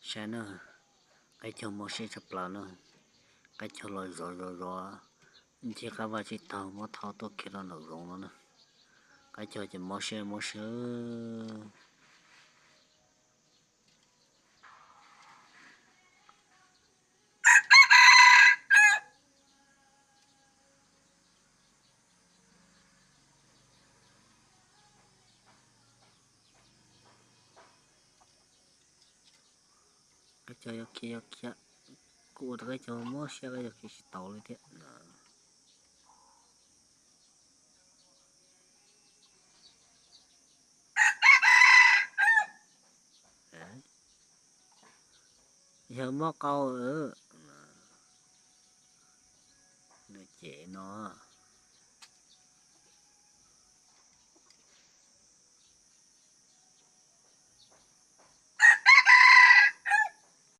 channel cái cho một xe chụp là nó cái cho rồi chỉ có vào chỉ tàu một thao tốt kia nó rộng nó cái cho chỉ một xe cái cho kia cụ cái cho một xe cái cho tàu lên thế giờ mất câu ở nó chế nó